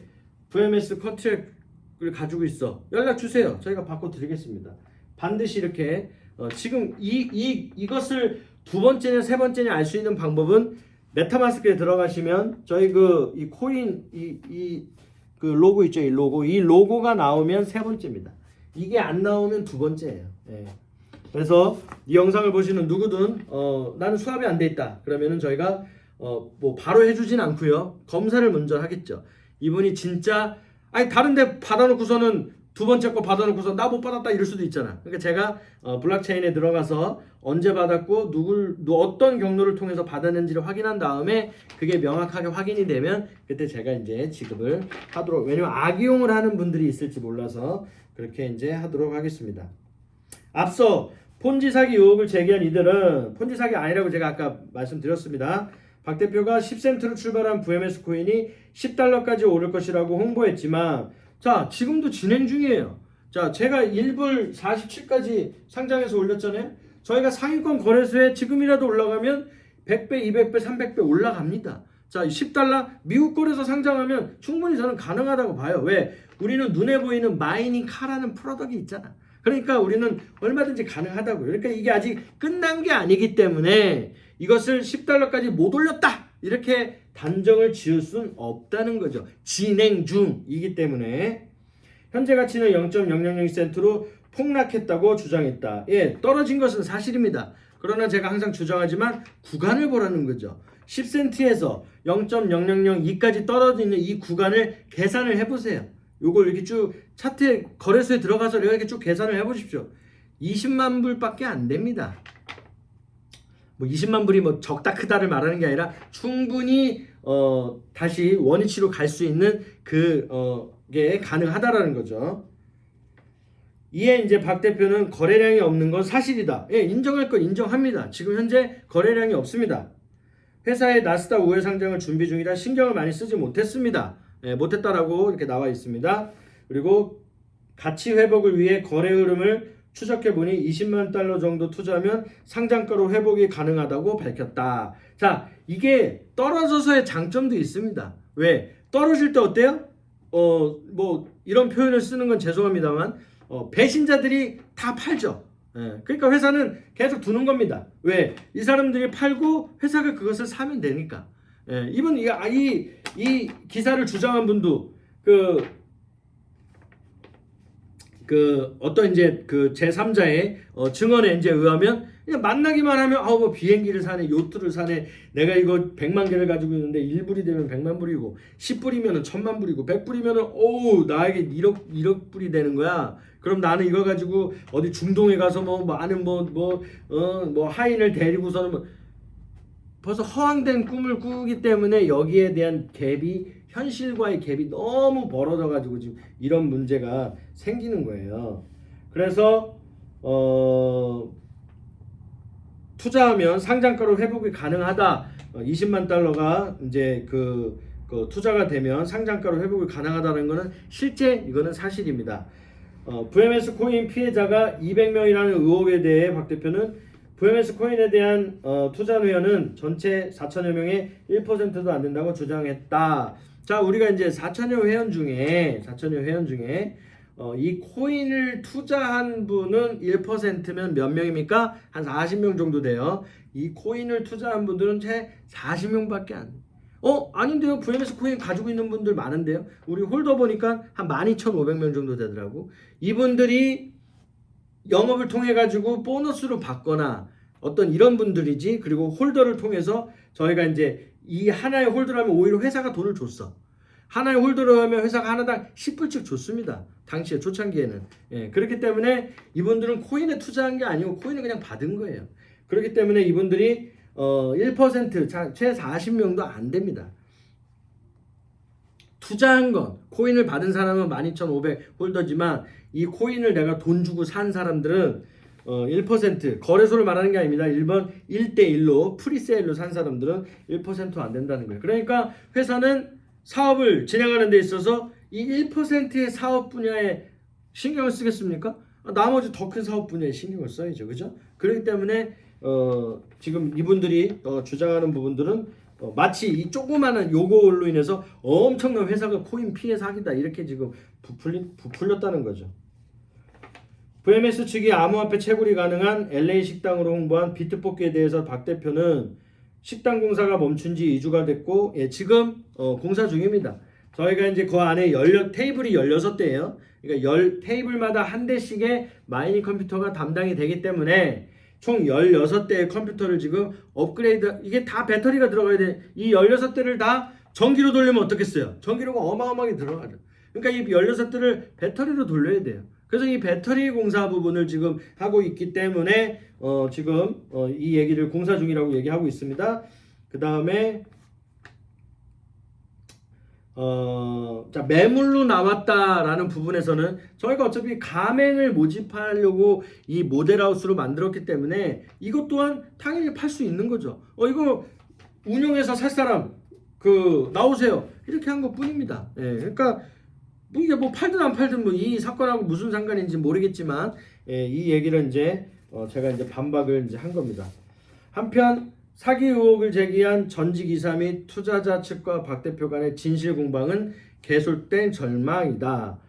VMS 컨트랙을 가지고 있어. 연락 주세요. 저희가 바꿔드리겠습니다. 반드시 이렇게 지금 이것을 두 번째냐 세 번째냐 알 수 있는 방법은 메타마스크에 들어가시면 저희 이 코인 그 로고 있죠. 이 로고가 나오면 세 번째입니다. 이게 안 나오면 두 번째예요. 예. 그래서 이 영상을 보시는 누구든 나는 수합이 안 돼 있다. 그러면은 저희가 뭐 바로 해주진 않고요. 검사를 먼저 하겠죠. 이분이 진짜 다른데 받아놓고서는 두 번째 거 받아놓고서 나 못 받았다 이럴 수도 있잖아. 그러니까 제가 블록체인에 들어가서 언제 받았고 어떤 경로를 통해서 받았는지를 확인한 다음에 그게 명확하게 확인이 되면 그때 제가 이제 지급을 하도록, 왜냐면 악용을 하는 분들이 있을지 몰라서 그렇게 이제 하도록 하겠습니다. 앞서 폰지 사기 의혹을 제기한 이들은 폰지 사기 아니라고 제가 아까 말씀드렸습니다. 박 대표가 10센트로 출발한 VMS 코인이 10달러까지 오를 것이라고 홍보했지만, 자, 지금도 진행 중이에요. 자, 제가 1불 47까지 상장해서 올렸잖아요. 저희가 상위권 거래소에 지금이라도 올라가면 100배, 200배, 300배 올라갑니다. 자, 10달러 미국 거래소 상장하면 충분히 저는 가능하다고 봐요. 왜? 우리는 눈에 보이는 마이닝 카라는 프로덕이 있잖아. 그러니까 우리는 얼마든지 가능하다고요. 그러니까 이게 아직 끝난 게 아니기 때문에 이것을 10달러까지 못 올렸다 이렇게 단정을 지을 수는 없다는 거죠. 진행 중이기 때문에. 현재 가치는 0.000센트로 폭락했다고 주장했다. 예, 떨어진 것은 사실입니다. 그러나 제가 항상 주장하지만 구간을 보라는 거죠. 10센트에서 0.0002까지 떨어지는 이 구간을 계산을 해보세요. 요걸 이렇게 쭉 차트 거래소에 들어가서 이렇게 쭉 계산을 해보십시오. 20만 불밖에 안 됩니다. 뭐 20만 불이 뭐 적다 크다를 말하는 게 아니라 충분히 다시 원위치로 갈 수 있는 그게 가능하다라는 거죠. 이에 이제 박 대표는 거래량이 없는 건 사실이다. 예, 인정할 건 인정합니다. 지금 현재 거래량이 없습니다. 회사의 나스닥 우회 상장을 준비 중이라 신경을 많이 쓰지 못했습니다. 예, 못했다라고 이렇게 나와 있습니다. 그리고 가치 회복을 위해 거래 흐름을 추적해 보니 20만 달러 정도 투자하면 상장가로 회복이 가능하다고 밝혔다. 자, 이게 떨어져서의 장점도 있습니다. 왜? 떨어질 때 어때요? 뭐 이런 표현을 쓰는 건 죄송합니다만 배신자들이 다 팔죠. 예, 그러니까 회사는 계속 두는 겁니다. 왜? 이 사람들이 팔고 회사가 그것을 사면 되니까. 예, 이분 이 기사를 주장한 분도 어떤 이제 그 제3자의 증언에 이제 의하면 그냥 만나기만 하면 뭐 비행기를 사네, 요트를 사네, 내가 이거 100만 개를 가지고 있는데 1불이 되면 100만 불이고 10불이면 1000만 불이고 100불이면 나에게 1억 불이 되는 거야. 그럼 나는 이거 가지고 어디 중동에 가서 뭐 많은 뭐 하인을 데리고서는 뭐 벌써 허황된 꿈을 꾸기 때문에 여기에 대한 갭이, 현실과의 갭이 너무 벌어져 가지고 지금 이런 문제가 생기는 거예요. 그래서 투자하면 상장가로 회복이 가능하다. 20만 달러가 이제 그 투자가 되면 상장가로 회복이 가능하다는 거는 실제 이거는 사실입니다. VMS 코인 피해자가 200명이라는 의혹에 대해 박 대표는 VMS 코인에 대한 투자 의원은 전체 4천여 명의 1%도 안 된다고 주장했다. 자, 우리가 이제 4천여 회원 중에 이 코인을 투자한 분은 1%면 몇 명입니까? 한 40명 정도 돼요. 이 코인을 투자한 분들은 채 40명밖에 안 돼요. 아닌데요. VMS 코인 가지고 있는 분들 많은데요. 우리 홀더 보니까 한 12,500명 정도 되더라고. 이분들이 영업을 통해 가지고 보너스로 받거나 어떤 이런 분들이지. 그리고 홀더를 통해서 저희가 이제 이 하나의 홀더를 하면 오히려 회사가 돈을 줬어. 하나의 홀더를 하면 회사가 하나당 10불씩 줬습니다. 당시에 초창기에는. 예, 그렇기 때문에 이분들은 코인에 투자한 게 아니고 코인을 그냥 받은 거예요. 그렇기 때문에 이분들이 1% 최 40명도 안 됩니다. 투자한 건, 코인을 받은 사람은 12,500 홀더지만 이 코인을 내가 돈 주고 산 사람들은 1% 거래소를 말하는 게 아닙니다. 1대1로 프리세일로 산 사람들은 1% 안 된다는 거예요. 그러니까 회사는 사업을 진행하는 데 있어서 이 1%의 사업 분야에 신경을 쓰겠습니까? 나머지 더 큰 사업 분야에 신경을 써야죠. 그죠? 그렇기 때문에 지금 이분들이 주장하는 부분들은 마치 이 조그마한 요거로 인해서 엄청난 회사가 코인 피해 사기다 이렇게 지금 부풀렸다는 거죠. VMS 측이 암호화폐 채굴이 가능한 LA 식당으로 홍보한 비트포크에 대해서 박 대표는 식당 공사가 멈춘 지 2주가 됐고 지금 공사 중입니다. 저희가 이제 그 안에 테이블이 16대예요. 그러니까 테이블마다 한 대씩의 마이닝 컴퓨터가 담당이 되기 때문에 총 16대의 컴퓨터를 지금 업그레이드, 이게 다 배터리가 들어가야 돼. 이 16대를 다 전기로 돌리면 어떻겠어요? 전기료가 어마어마하게 들어가죠. 그러니까 이 16대를 배터리로 돌려야 돼요. 그래서 이 배터리 공사 부분을 지금 하고 있기 때문에 지금 이 얘기를 공사 중이라고 얘기하고 있습니다. 그 다음에 자, 매물로 나왔다라는 부분에서는 저희가 어차피 가맹을 모집하려고 이 모델하우스로 만들었기 때문에 이것 또한 당연히 팔 수 있는 거죠. 이거 운영해서 살 사람 나오세요. 이렇게 한 것뿐입니다. 예, 그러니까 뭐 이게 뭐 팔든 안 팔든 뭐 이 사건하고 무슨 상관인지 모르겠지만 이 얘기를 이제 제가 이제 반박을 이제 한 겁니다. 한편 사기 의혹을 제기한 전직 이사 및 투자자 측과 박 대표 간의 진실 공방은 개솔된 절망이다.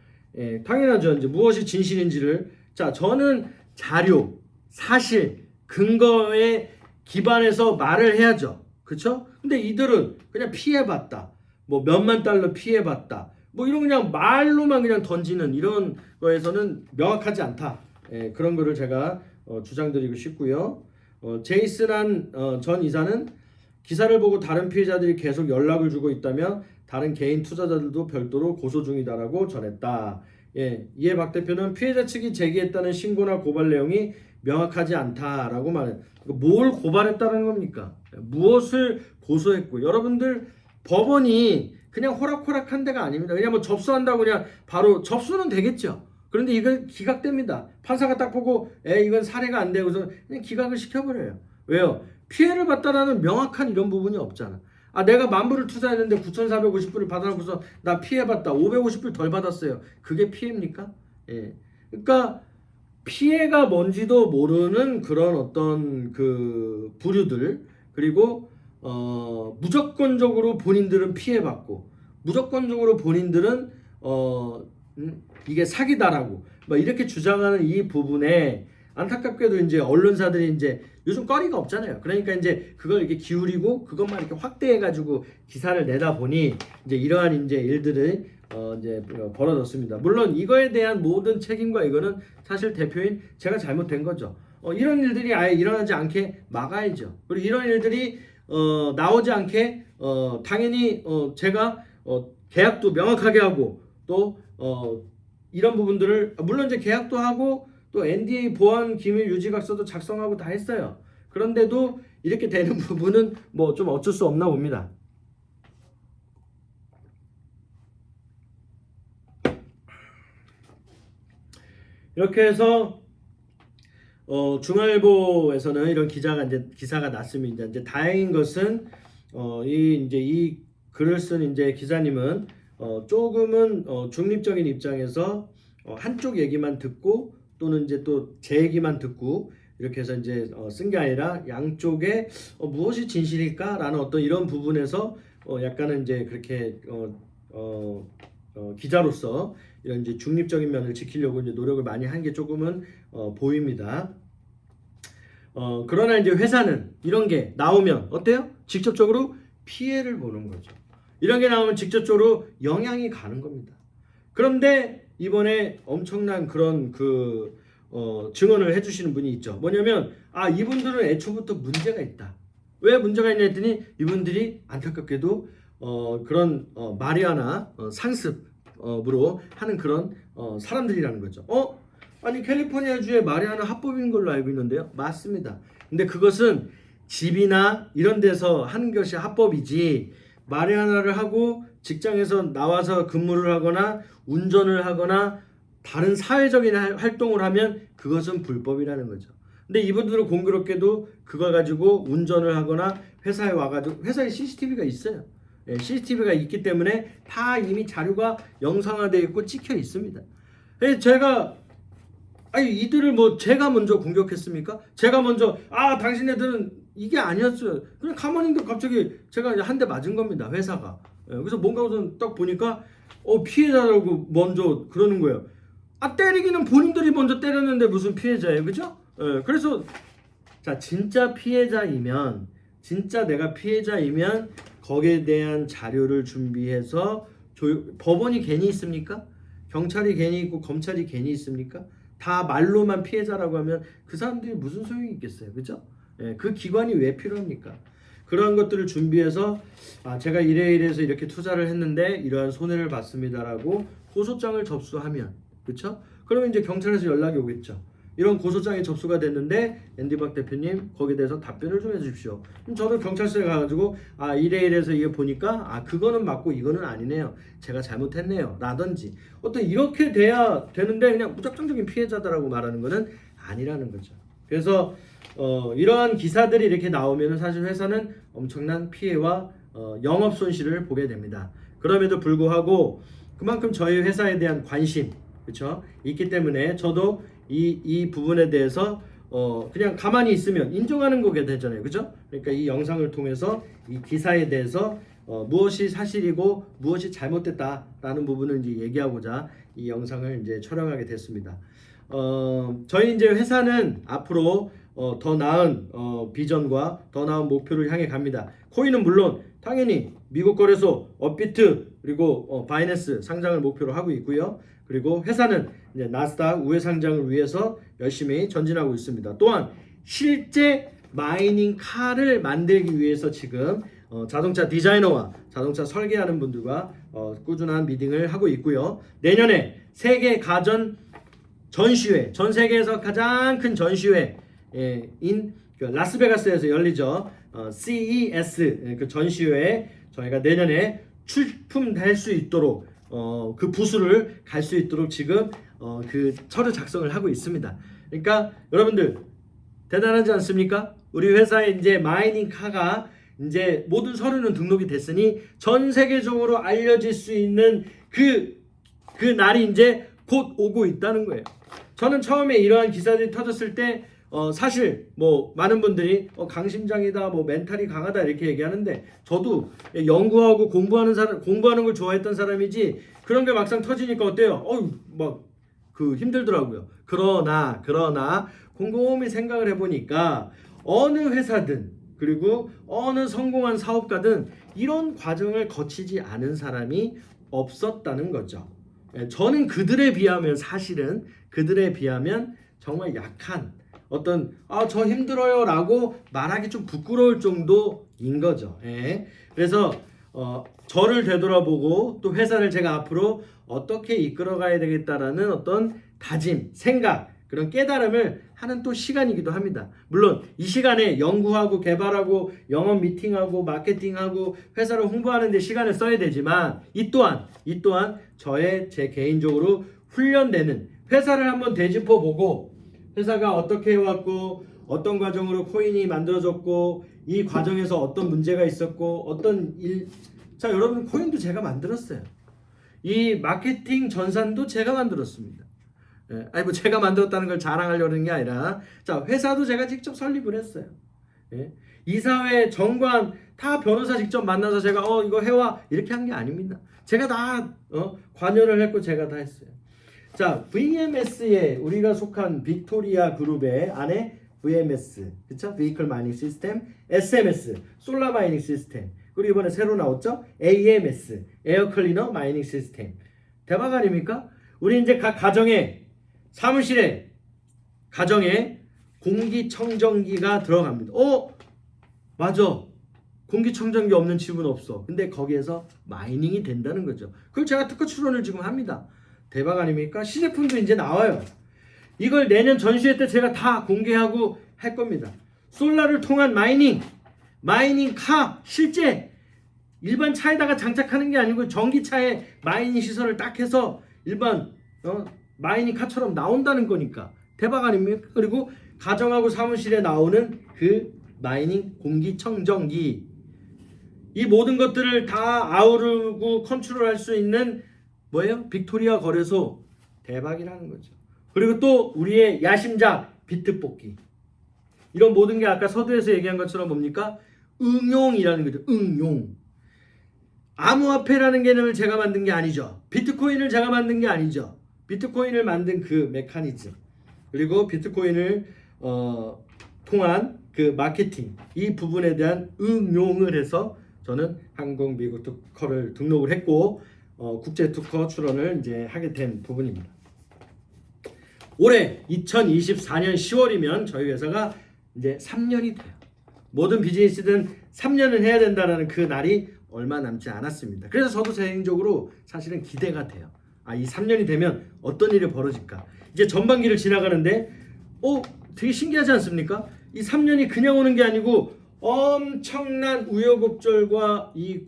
당연하죠. 이제 무엇이 진실인지를 저는 자료, 사실, 근거에 기반해서 말을 해야죠. 그렇죠? 근데 이들은 그냥 피해봤다. 뭐 몇만 달러 피해봤다. 뭐 이런 그냥 말로만 그냥 던지는 이런 거에서는 명확하지 않다. 그런 거를 제가 주장드리고 싶고요. 제이슨한 전 이사는 기사를 보고 다른 피해자들이 계속 연락을 주고 있다며 다른 개인 투자자들도 별도로 고소 중이다라고 전했다. 이에 박 대표는 피해자 측이 제기했다는 신고나 고발 내용이 명확하지 않다라고 말해. 뭘 고발했다는 겁니까? 무엇을 고소했고 여러분들 법원이 그냥 호락호락한 데가 아닙니다. 그냥 뭐 접수한다고 그냥 바로 접수는 되겠죠. 그런데 이건 기각됩니다. 판사가 딱 보고 이건 사례가 안 되고서 그냥 기각을 시켜버려요. 왜요? 피해를 봤다라는 명확한 이런 부분이 없잖아. 내가 10,000불을 투자했는데 9,450불을 받아놓고서 나 피해봤다. 550불 덜 받았어요. 그게 피해입니까? 그러니까 피해가 뭔지도 모르는 그런 어떤 그 부류들 그리고 무조건적으로 본인들은 피해받고 무조건적으로 본인들은 이게 사기다라고 뭐 이렇게 주장하는 이 부분에 안타깝게도 이제 언론사들이 이제 요즘 거리가 없잖아요. 그러니까 이제 그걸 이렇게 기울이고 그것만 이렇게 확대해가지고 기사를 내다 보니 이제 이러한 이제 일들이 이제 벌어졌습니다. 물론 이거에 대한 모든 책임과 이거는 사실 대표인 제가 잘못된 거죠. 이런 일들이 아예 일어나지 않게 막아야죠. 그리고 이런 일들이 나오지 않게 당연히 제가 계약도 명확하게 하고 또 이런 부분들을 물론 이제 계약도 하고 또 NDA 보안 기밀 유지각서도 작성하고 다 했어요. 그런데도 이렇게 되는 부분은 뭐 좀 어쩔 수 없나 봅니다. 이렇게 해서 중앙일보에서는 이런 기사가 났습니다. 이제 다행인 것은 이 글을 쓴 이제 기자님은 조금은 중립적인 입장에서 한쪽 얘기만 듣고 또는 이제 또 제 얘기만 듣고 이렇게 해서 이제 쓴 게 아니라 양쪽에 무엇이 진실일까라는 어떤 이런 부분에서 약간은 이제 그렇게 기자로서 이런 이제 중립적인 면을 지키려고 이제 노력을 많이 한 게 조금은 보입니다. 그러나 이제 회사는 이런 게 나오면 어때요? 직접적으로 피해를 보는 거죠. 이런 게 나오면 직접적으로 영향이 가는 겁니다. 그런데 이번에 엄청난 그런 증언을 해주시는 분이 있죠. 뭐냐면 이분들은 애초부터 문제가 있다. 왜 문제가 있냐 했더니 이분들이 안타깝게도 그런 마리아나 상습으로 하는 그런 사람들이라는 거죠. 아니 캘리포니아주에 마리아나 합법인 걸로 알고 있는데요. 맞습니다. 근데 그것은 집이나 이런 데서 하는 것이 합법이지 마리아나를 하고 직장에서 나와서 근무를 하거나 운전을 하거나 다른 사회적인 활동을 하면 그것은 불법이라는 거죠. 근데 이분들은 공교롭게도 그걸 가지고 운전을 하거나 회사에 와가지고 회사에 CCTV가 있어요. CCTV가 있기 때문에 다 이미 자료가 영상화되어 있고 찍혀 있습니다. 제가 이들을 뭐 제가 먼저 공격했습니까? 제가 먼저 당신네들은 이게 아니었어요. 그냥 가만히 있는데 갑자기 제가 한 대 맞은 겁니다. 회사가. 그래서 뭔가 우선 딱 보니까 피해자라고 먼저 그러는 거예요. 때리기는 본인들이 먼저 때렸는데 무슨 피해자예요, 그죠? 그래서 진짜 피해자이면 진짜 내가 피해자이면 거기에 대한 자료를 준비해서 법원이 괜히 있습니까? 경찰이 괜히 있고 검찰이 괜히 있습니까? 다 말로만 피해자라고 하면 그 사람들이 무슨 소용이 있겠어요, 그죠? 그 기관이 왜 필요합니까? 그러한 것들을 준비해서 제가 이래서 이렇게 투자를 했는데 이러한 손해를 봤습니다라고 고소장을 접수하면, 그렇죠? 그러면 이제 경찰에서 연락이 오겠죠. 이런 고소장이 접수가 됐는데 앤디 박 대표님 거기에 대해서 답변을 좀 해주십시오. 그럼 저도 경찰서에 가가지고 이래서 이게 보니까 그거는 맞고 이거는 아니네요. 제가 잘못했네요. 라든지 어떤 이렇게 돼야 되는데 그냥 무작정적인 피해자다라고 말하는 거는 아니라는 거죠. 그래서 이러한 기사들이 이렇게 나오면 사실 회사는 엄청난 피해와 영업 손실을 보게 됩니다. 그럼에도 불구하고 그만큼 저희 회사에 대한 관심, 그렇죠? 있기 때문에 저도 이 부분에 대해서 그냥 가만히 있으면 인정하는 거게 되잖아요, 그죠? 그러니까 이 영상을 통해서 이 기사에 대해서 무엇이 사실이고 무엇이 잘못됐다라는 부분을 이제 얘기하고자 이 영상을 이제 촬영하게 됐습니다. 저희 이제 회사는 앞으로 더 나은 비전과 더 나은 목표를 향해 갑니다. 코인은 물론 당연히 미국 거래소 업비트 그리고 바이낸스 상장을 목표로 하고 있고요. 그리고 회사는 이제 나스닥 우회 상장을 위해서 열심히 전진하고 있습니다. 또한 실제 마이닝 카를 만들기 위해서 지금 자동차 디자이너와 자동차 설계하는 분들과 꾸준한 미팅을 하고 있고요. 내년에 세계 가전 전시회, 전 세계에서 가장 큰 전시회인 그 라스베가스에서 열리죠. CES 그 전시회에 저희가 내년에 출품할 수 있도록 그 부스를 갈 수 있도록 지금 그 서류 작성을 하고 있습니다. 그러니까 여러분들 대단하지 않습니까? 우리 회사에 이제 마이닝 카가 이제 모든 서류는 등록이 됐으니 전 세계적으로 알려질 수 있는 그 날이 이제 곧 오고 있다는 거예요. 저는 처음에 이러한 기사들이 터졌을 때 사실 뭐 많은 분들이 강심장이다, 뭐 멘탈이 강하다 이렇게 얘기하는데 저도 연구하고 공부하는 걸 좋아했던 사람이지 그런 게 막상 터지니까 어때요? 막 그 힘들더라고요. 그러나 곰곰이 생각을 해보니까 어느 회사든 그리고 어느 성공한 사업가든 이런 과정을 거치지 않은 사람이 없었다는 거죠. 저는 그들에 비하면 사실은 그들에 비하면 정말 약한 어떤 저 힘들어요 라고 말하기 좀 부끄러울 정도인 거죠. 그래서 저를 되돌아보고 또 회사를 제가 앞으로 어떻게 이끌어가야 되겠다라는 어떤 다짐, 생각, 그런 깨달음을 하는 또 시간이기도 합니다. 물론 이 시간에 연구하고 개발하고 영업 미팅하고 마케팅하고 회사를 홍보하는 데 시간을 써야 되지만 이 또한 제 개인적으로 훈련되는 회사를 한번 되짚어 보고 회사가 어떻게 해왔고 어떤 과정으로 코인이 만들어졌고 이 과정에서 어떤 문제가 있었고 어떤 자 여러분 코인도 제가 만들었어요. 이 마케팅 전산도 제가 만들었습니다. 아니 뭐 제가 만들었다는 걸 자랑하려는 게 아니라 자 회사도 제가 직접 설립을 했어요. 이사회 정관 다 변호사 직접 만나서 제가 이거 해와 이렇게 한 게 아닙니다. 제가 다 관여를 했고 제가 다 했어요. 자 VMS에 우리가 속한 빅토리아 그룹의 안에 VMS 그쵸? Vehicle Mining System, SMS 솔라 마이닝 시스템 그리고 이번에 새로 나왔죠? AMS 에어 클리너 마이닝 시스템 대박 아닙니까? 우리 이제 각 가정에 사무실에 가정에 공기청정기가 들어갑니다. 맞아. 공기청정기 없는 집은 없어. 근데 거기에서 마이닝이 된다는 거죠. 그걸 제가 특허 출원을 지금 합니다. 대박 아닙니까? 시제품도 이제 나와요. 이걸 내년 전시회 때 제가 다 공개하고 할 겁니다. 솔라를 통한 마이닝 카 실제 일반 차에다가 장착하는 게 아니고 전기차에 마이닝 시설을 딱 해서 일반 마이닝 카처럼 나온다는 거니까 대박 아닙니까? 그리고 가정하고 사무실에 나오는 그 마이닝 공기청정기 이 모든 것들을 다 아우르고 컨트롤할 수 있는 뭐예요? 빅토리아 거래소 대박이라는 거죠. 그리고 또 우리의 야심작 비트 뽑기 이런 모든 게 아까 서두에서 얘기한 것처럼 뭡니까? 응용이라는 거죠. 응용. 암호화폐라는 개념을 제가 만든 게 아니죠. 비트코인을 제가 만든 게 아니죠. 비트코인을 만든 그 메커니즘 그리고 비트코인을 통한 그 마케팅 이 부분에 대한 응용을 해서 저는 한국 미국 특허를 등록을 했고 국제 특허 출원을 이제 하게 된 부분입니다. 올해 2024년 10월이면 저희 회사가 이제 3년이 돼요. 모든 비즈니스든 3년은 해야 된다라는 그 날이 얼마 남지 않았습니다. 그래서 저도 개인적으로 사실은 기대가 돼요. 이 3년이 되면 어떤 일이 벌어질까? 이제 전반기를 지나가는데 되게 신기하지 않습니까? 이 3년이 그냥 오는 게 아니고 엄청난 우여곡절과 이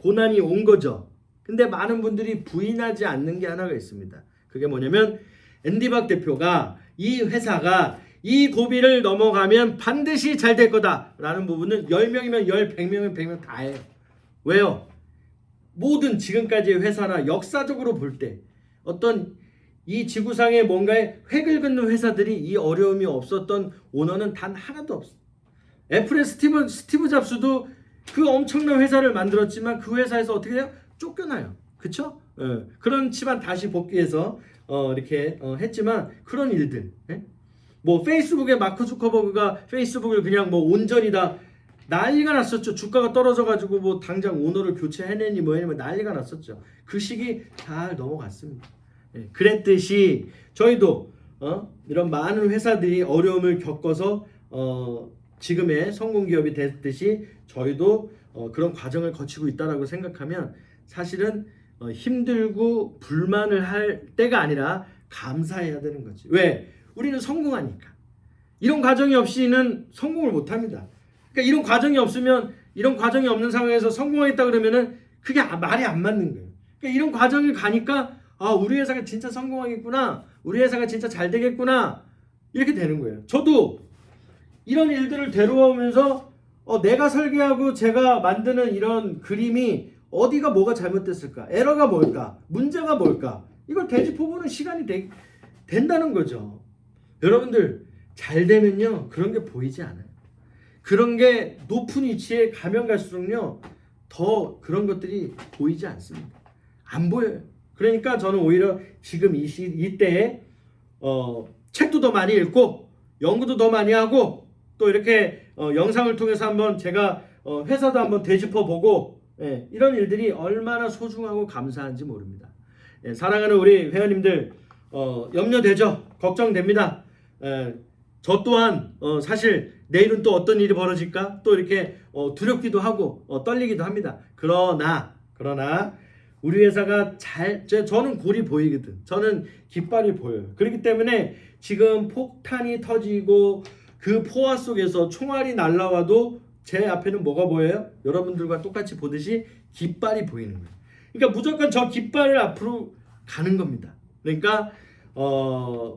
고난이 온 거죠. 근데 많은 분들이 부인하지 않는 게 하나가 있습니다. 그게 뭐냐면 앤디 박 대표가 이 회사가 이 고비를 넘어가면 반드시 잘 될 거다라는 부분은 10명이면 10, 100명이면 100명 다 해요. 왜요? 모든 지금까지의 회사나 역사적으로 볼 때 어떤 이 지구상에 뭔가에 획을 긋는 회사들이 이 어려움이 없었던 오너는 단 하나도 없어. 애플의 스티브 잡스도 그 엄청난 회사를 만들었지만 그 회사에서 어떻게 돼요? 쫓겨나요. 그쵸? 그렇지만 다시 복귀해서 이렇게 했지만 그런 일들. 뭐 페이스북의 마크 주커버그가 페이스북을 그냥 뭐 온전히 다 난리가 났었죠. 주가가 떨어져가지고 뭐 당장 오너를 교체해내니 뭐 해내면 난리가 났었죠. 그 시기 잘 넘어갔습니다. 그랬듯이 저희도 이런 많은 회사들이 어려움을 겪어서 지금의 성공 기업이 됐듯이 저희도 그런 과정을 거치고 있다라고 생각하면 사실은 힘들고 불만을 할 때가 아니라 감사해야 되는 거지. 왜? 우리는 성공하니까. 이런 과정이 없이는 성공을 못합니다. 그러니까 이런 과정이 없으면 이런 과정이 없는 상황에서 성공했다 그러면은 그게 말이 안 맞는 거예요. 그러니까 이런 과정을 가니까 우리 회사가 진짜 성공하겠구나. 우리 회사가 진짜 잘 되겠구나. 이렇게 되는 거예요. 저도 이런 일들을 데려오면서 내가 설계하고 제가 만드는 이런 그림이 어디가 뭐가 잘못됐을까? 에러가 뭘까? 문제가 뭘까? 이걸 되짚어보는 시간이 된다는 거죠. 여러분들 잘 되면요 그런 게 보이지 않아요. 그런 게 높은 위치에 가면 갈수록요 더 그런 것들이 보이지 않습니다. 안 보여요. 그러니까 저는 오히려 지금 이때에 책도 더 많이 읽고 연구도 더 많이 하고 또 이렇게 영상을 통해서 한번 제가 회사도 한번 되짚어보고 이런 일들이 얼마나 소중하고 감사한지 모릅니다. 사랑하는 우리 회원님들 염려되죠? 걱정됩니다. 저 또한 사실 내일은 또 어떤 일이 벌어질까? 또 이렇게 두렵기도 하고 떨리기도 합니다. 그러나 우리 회사가 저는 골이 보이거든. 저는 깃발이 보여요. 그렇기 때문에 지금 폭탄이 터지고 그 포화 속에서 총알이 날라와도 제 앞에는 뭐가 보여요? 여러분들과 똑같이 보듯이 깃발이 보이는 거예요. 그러니까 무조건 저 깃발을 앞으로 가는 겁니다. 그러니까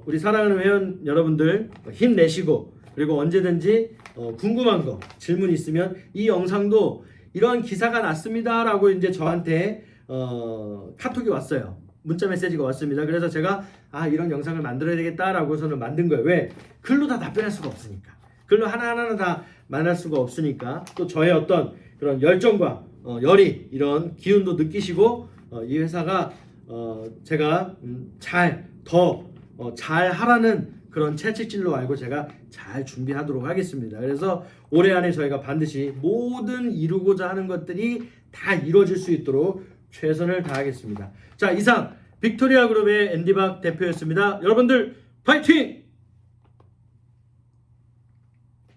우리 사랑하는 회원 여러분들 힘내시고 그리고 언제든지 궁금한 거 질문 있으면 이 영상도 이런 기사가 났습니다 라고 이제 저한테 카톡이 왔어요. 문자 메시지가 왔습니다. 그래서 제가 이런 영상을 만들어야 되겠다라고 저는 만든 거예요. 왜? 글로 다 답변할 수가 없으니까. 글로 하나하나 다 만날 수가 없으니까 또 저의 어떤 그런 열정과 열이 이런 기운도 느끼시고 이 회사가 제가 더 잘 하라는 그런 채찍질로 알고 제가 잘 준비하도록 하겠습니다. 그래서 올해 안에 저희가 반드시 모든 이루고자 하는 것들이 다 이루어질 수 있도록 최선을 다하겠습니다. 자, 이상 빅토리아 그룹의 앤디 박 대표였습니다. 여러분들 파이팅!